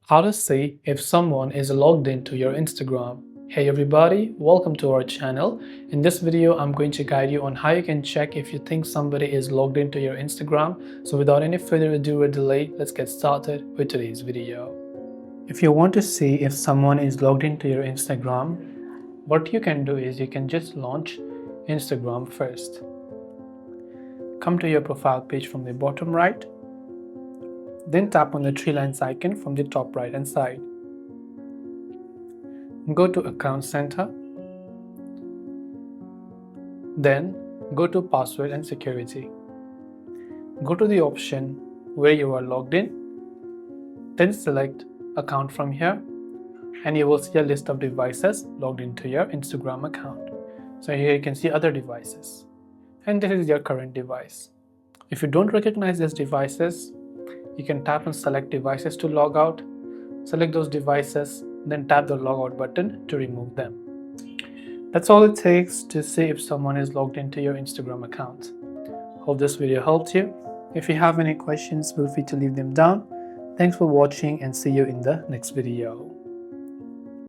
How to see if someone is logged into your Instagram. Hey everybody, welcome to our channel. In this video, I'm going to guide you on how you can check if you think somebody is logged into your Instagram. So without any further ado or delay, let's get started with today's video. If you want to see if someone is logged into your Instagram, what you can do is you can just launch Instagram first. Come to your profile page from the bottom right. Then tap on the three lines icon from the top right hand side. Go to Account Center. Then go to Password and Security. Go to the option where you are logged in. Then select Account from here and you will see a list of devices logged into your Instagram account. So here you can see other devices. And this is your current device. If you don't recognize these devices, you can tap on Select Devices to log out. Select those devices, then tap the logout button to remove them. That's all it takes to see if someone is logged into your Instagram account. Hope this video helped you. If you have any questions, feel free to leave them down. Thanks for watching and see you in the next video.